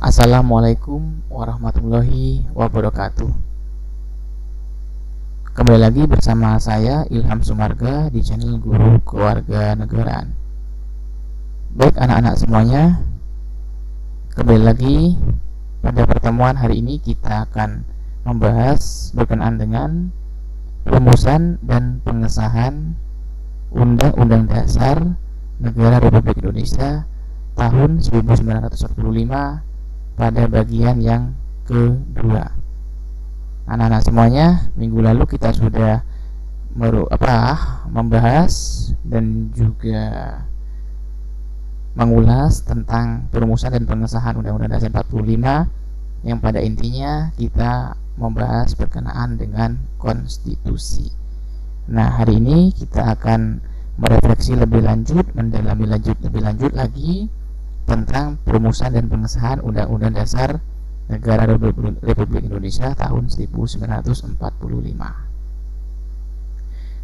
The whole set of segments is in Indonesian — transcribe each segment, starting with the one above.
Assalamualaikum warahmatullahi wabarakatuh. Kembali lagi bersama saya Ilham Sumarga di channel Guru Kewarganegaraan. Baik anak-anak semuanya, kembali lagi pada pertemuan hari ini kita akan membahas berkenaan dengan rumusan dan pengesahan Undang-Undang Dasar Negara Republik Indonesia tahun 1945 pada bagian yang kedua. Anak-anak semuanya, minggu lalu kita sudah membahas dan juga mengulas tentang perumusan dan pengesahan Undang-Undang Dasar 45 yang pada intinya kita membahas berkenaan dengan konstitusi. Nah, hari ini kita akan merefleksi lebih lanjut, mendalami lebih lanjut lagi tentang perumusan dan pengesahan Undang-Undang Dasar Negara Republik Indonesia tahun 1945.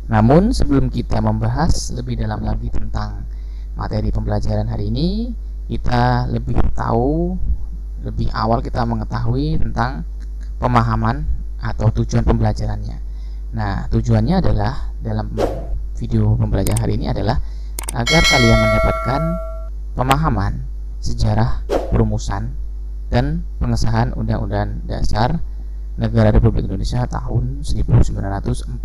Namun sebelum kita membahas lebih dalam lagi tentang materi pembelajaran hari ini, kita lebih awal kita mengetahui tentang pemahaman atau tujuan pembelajarannya. Nah, tujuannya adalah dalam video pembelajaran hari ini adalah agar kalian mendapatkan pemahaman sejarah perumusan dan pengesahan Undang-Undang Dasar Negara Republik Indonesia tahun 1945.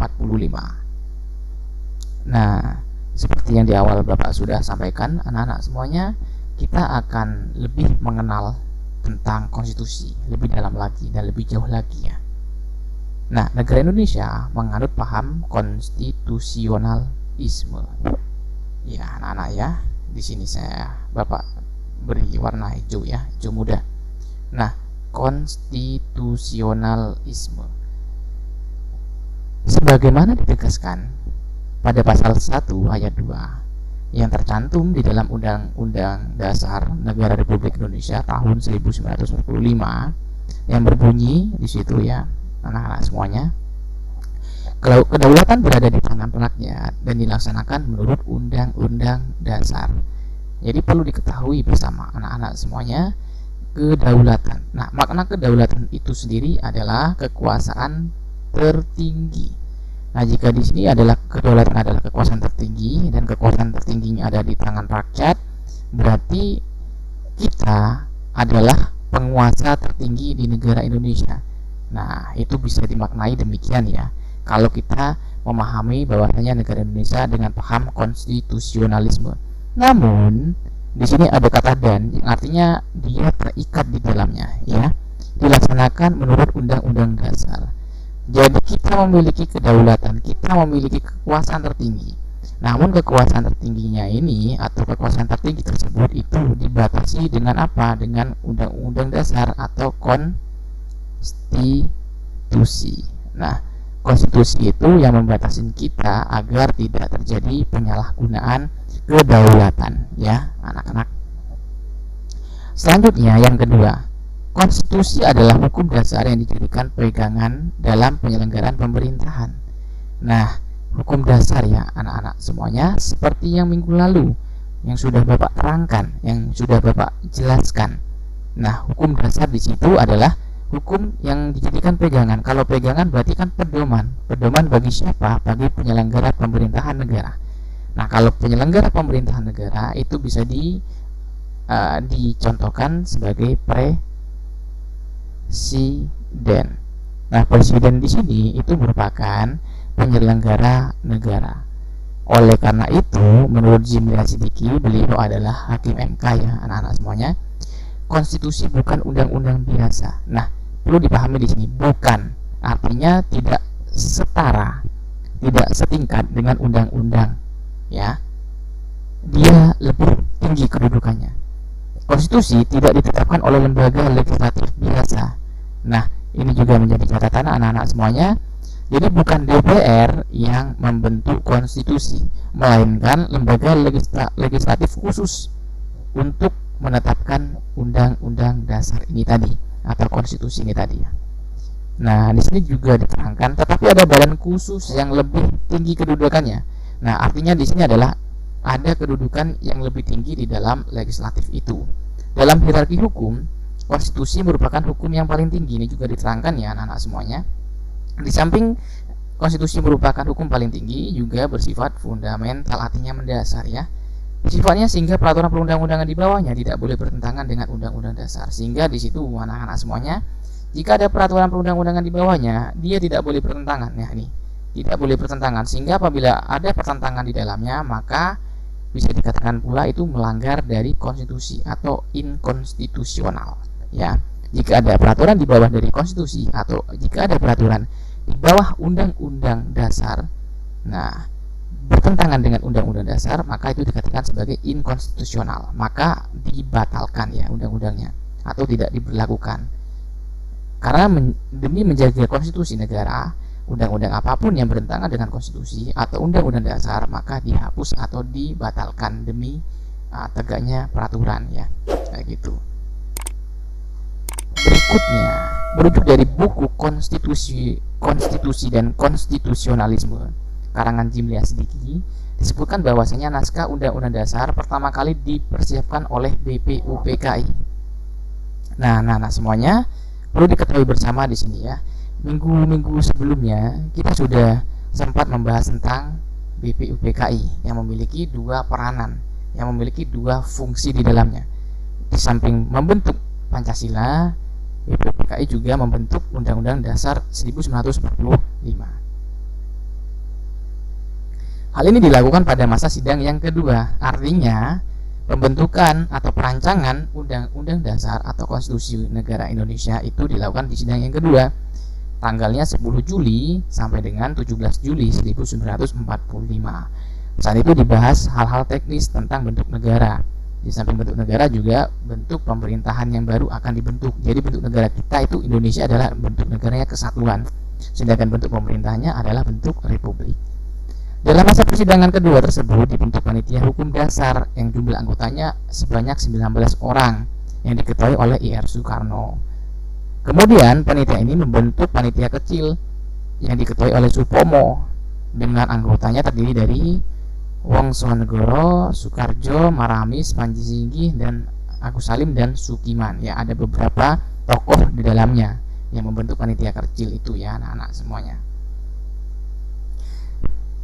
Nah, seperti yang di awal Bapak sudah sampaikan, anak-anak semuanya, kita akan lebih mengenal tentang konstitusi lebih dalam lagi dan lebih jauh lagi ya. Nah, negara Indonesia menganut paham konstitusionalisme. Ya, anak-anak ya, di sini Bapak beri warna hijau ya, hijau muda. Nah, konstitusionalisme sebagaimana ditegaskan pada pasal 1 ayat 2 yang tercantum di dalam Undang-Undang Dasar Negara Republik Indonesia tahun 1945 yang berbunyi di situ ya, anak-anak semuanya, kedaulatan berada di tangan rakyat dan dilaksanakan menurut Undang-Undang Dasar. Jadi perlu diketahui bersama anak-anak semuanya, kedaulatan. Nah, makna kedaulatan itu sendiri adalah kekuasaan tertinggi. Nah, jika di sini adalah kedaulatan adalah kekuasaan tertinggi dan kekuasaan tertingginya ada di tangan rakyat, berarti kita adalah penguasa tertinggi di negara Indonesia. Nah, itu bisa dimaknai demikian ya. Kalau kita memahami bahwasanya negara Indonesia dengan paham konstitusionalisme. Namun di sini ada kata dan yang artinya dia terikat di dalamnya ya, dilaksanakan menurut Undang-Undang Dasar. Jadi kita memiliki kedaulatan, kita memiliki kekuasaan tertinggi. Namun kekuasaan tertingginya ini atau kekuasaan tertinggi tersebut itu dibatasi dengan apa? Dengan Undang-Undang Dasar atau konstitusi. Nah, konstitusi itu yang membatasi kita agar tidak terjadi penyalahgunaan kedaulatan ya anak-anak. Selanjutnya yang kedua, konstitusi adalah hukum dasar yang dijadikan pegangan dalam penyelenggaraan pemerintahan. Nah, hukum dasar ya anak-anak semuanya seperti yang minggu lalu yang sudah Bapak terangkan, yang sudah Bapak jelaskan. Nah, hukum dasar di situ adalah hukum yang dijadikan pegangan. Kalau pegangan berarti kan pedoman. Pedoman bagi siapa? Bagi penyelenggara pemerintahan negara. Nah, kalau penyelenggara pemerintahan negara itu bisa dicontohkan sebagai presiden. Nah, presiden di sini itu merupakan penyelenggara negara. Oleh karena itu, menurut Zimria Sidiki, beliau adalah hakim MK ya, anak-anak semuanya. Konstitusi bukan undang-undang biasa. Nah, perlu dipahami di sini, bukan artinya tidak setara, tidak setingkat dengan undang-undang. Ya, dia lebih tinggi kedudukannya. Konstitusi tidak ditetapkan oleh lembaga legislatif biasa. Nah, ini juga menjadi catatan anak-anak semuanya. Jadi bukan DPR yang membentuk konstitusi, melainkan lembaga legislatif khusus untuk menetapkan undang-undang dasar ini tadi atau konstitusi ini tadi ya. Nah, di sini juga diterangkan, tetapi ada badan khusus yang lebih tinggi kedudukannya. Nah, artinya di sini adalah ada kedudukan yang lebih tinggi di dalam legislatif itu. Dalam hierarki hukum, konstitusi merupakan hukum yang paling tinggi. Ini juga diterangkan ya anak-anak semuanya. Di samping konstitusi merupakan hukum paling tinggi, juga bersifat fundamental, artinya mendasar ya. Sifatnya sehingga peraturan perundang-undangan di bawahnya tidak boleh bertentangan dengan undang-undang dasar. Sehingga di situ anak-anak semuanya, jika ada peraturan perundang-undangan di bawahnya, dia tidak boleh bertentangan. Ya, ini tidak boleh bertentangan. Sehingga apabila ada pertentangan di dalamnya, maka bisa dikatakan pula itu melanggar dari konstitusi atau inkonstitusional. Ya, jika ada peraturan di bawah dari konstitusi atau jika ada peraturan di bawah undang-undang dasar, nah bertentangan dengan undang-undang dasar, maka itu dikatakan sebagai inkonstitusional, maka dibatalkan ya undang-undangnya atau tidak diberlakukan. Karena demi menjaga konstitusi negara, undang-undang apapun yang bertentangan dengan konstitusi atau undang-undang dasar maka dihapus atau dibatalkan demi tegaknya peraturan ya, kayak gitu. Berikutnya, merujuk dari buku Konstitusi dan Konstitusionalisme karangan Jimli Asdiki, disebutkan bahwasanya naskah Undang-Undang Dasar pertama kali dipersiapkan oleh BPUPKI. Nah, semuanya perlu diketahui bersama di sini ya. Minggu-minggu sebelumnya kita sudah sempat membahas tentang BPUPKI yang memiliki dua peranan, yang memiliki dua fungsi di dalamnya. Di samping membentuk Pancasila, BPUPKI juga membentuk Undang-Undang Dasar 1945. Hal ini dilakukan pada masa sidang yang kedua, artinya pembentukan atau perancangan Undang-Undang Dasar atau Konstitusi Negara Indonesia itu dilakukan di sidang yang kedua, tanggalnya 10 Juli sampai dengan 17 Juli 1945. Saat itu dibahas hal-hal teknis tentang bentuk negara. Di samping bentuk negara juga bentuk pemerintahan yang baru akan dibentuk. Jadi bentuk negara kita itu Indonesia adalah bentuk negaranya kesatuan, sedangkan bentuk pemerintahannya adalah bentuk republik. Dalam masa persidangan kedua tersebut dibentuk panitia hukum dasar yang jumlah anggotanya sebanyak 19 orang yang diketuai oleh I.R. Soekarno. Kemudian panitia ini membentuk panitia kecil yang diketuai oleh Supomo dengan anggotanya terdiri dari Wongsonegoro, Soekarjo, Maramis, Panji Singgi, dan Agus Salim dan Sukiman. Ya, ada beberapa tokoh di dalamnya yang membentuk panitia kecil itu ya anak-anak semuanya.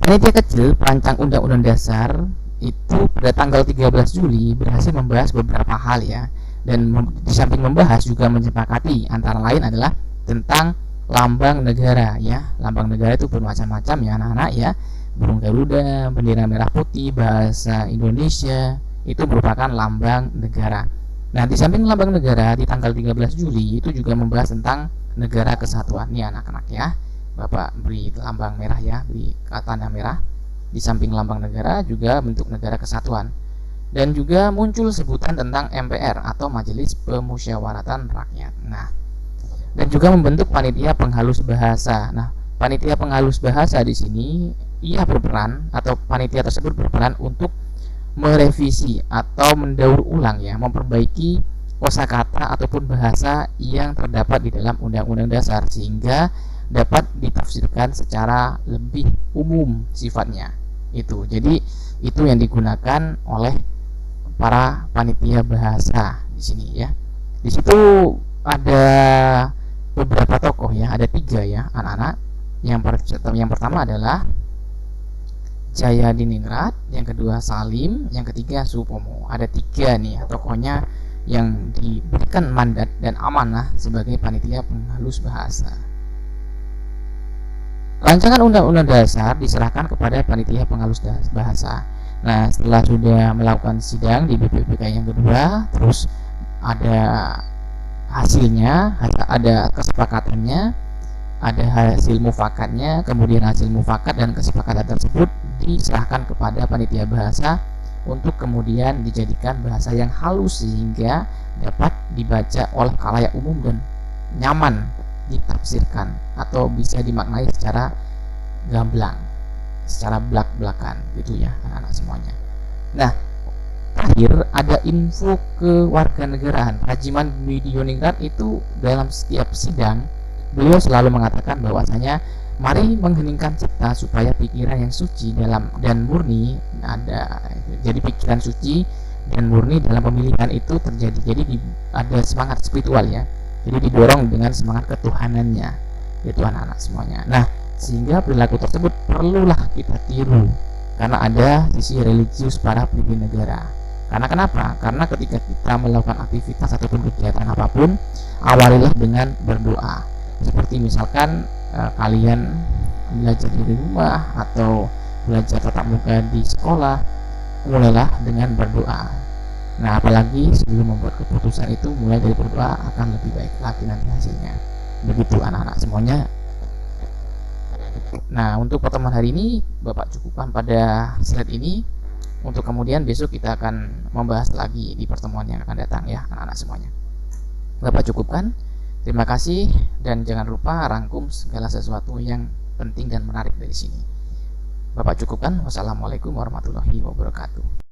Panitia kecil perancang Undang-Undang Dasar itu pada tanggal 13 Juli berhasil membahas beberapa hal ya, dan di samping membahas juga menyepakati antara lain adalah tentang lambang negara ya. Lambang negara itu bermacam-macam ya anak-anak ya. Burung Garuda, bendera merah putih, bahasa Indonesia itu merupakan lambang negara. Nah, di samping lambang negara di tanggal 13 Juli itu juga membahas tentang negara kesatuan nih anak-anak ya. Bapak beri lambang merah ya, beri tanda merah. Di samping lambang negara juga bentuk negara kesatuan. Dan juga muncul sebutan tentang MPR atau Majelis Pemusyawaratan Rakyat. Nah, dan juga membentuk panitia penghalus bahasa. Nah, panitia penghalus bahasa di sini ia berperan atau panitia tersebut berperan untuk merevisi atau mendaur ulang ya, memperbaiki kosakata ataupun bahasa yang terdapat di dalam Undang-Undang Dasar sehingga dapat ditafsirkan secara lebih umum sifatnya. Itu. Jadi itu yang digunakan oleh para panitia bahasa di sini ya. Di situ ada beberapa tokoh ya, ada 3 ya anak-anak. Yang pertama adalah Jaya Diningrat, yang kedua Salim, yang ketiga Supomo. Ada 3 nih tokohnya yang diberikan mandat dan amanah sebagai panitia penghalus bahasa. Rancangan Undang-Undang Dasar diserahkan kepada panitia penghalus bahasa. Nah, setelah sudah melakukan sidang di BPUPKI yang kedua, terus ada hasilnya, ada kesepakatannya, ada hasil mufakatnya, kemudian hasil mufakat dan kesepakatan tersebut diserahkan kepada panitia bahasa untuk kemudian dijadikan bahasa yang halus sehingga dapat dibaca oleh khalayak umum dan nyaman ditafsirkan atau bisa dimaknai secara gamblang, secara belak-belakan gitu ya anak-anak semuanya. Nah, terakhir ada info kewarganegaraan. Haji Diningrat itu dalam setiap sidang beliau selalu mengatakan bahwasanya mari mengheningkan cipta supaya pikiran yang suci dalam dan murni ada, jadi pikiran suci dan murni dalam pemilihan itu terjadi. Jadi ada semangat spiritual ya, jadi didorong dengan semangat ketuhanannya, yaitu anak-anak semuanya. Nah, sehingga perilaku tersebut perlulah kita tiru karena ada sisi religius para pemimpin negara. Karena kenapa? Karena ketika kita melakukan aktivitas ataupun kegiatan apapun, awalilah dengan berdoa. Seperti misalkan kalian belajar di rumah atau belajar tatap muka di sekolah, mulailah dengan berdoa. Nah, apalagi sebelum membuat keputusan itu mulai dari berdoa akan lebih baik lagi nanti hasilnya. Begitu anak-anak semuanya. Nah, untuk pertemuan hari ini Bapak cukupkan pada slide ini. Untuk kemudian besok kita akan membahas lagi di pertemuan yang akan datang ya anak-anak semuanya. Bapak cukupkan. Terima kasih dan jangan lupa rangkum segala sesuatu yang penting dan menarik dari sini. Bapak cukupkan. Wassalamualaikum warahmatullahi wabarakatuh.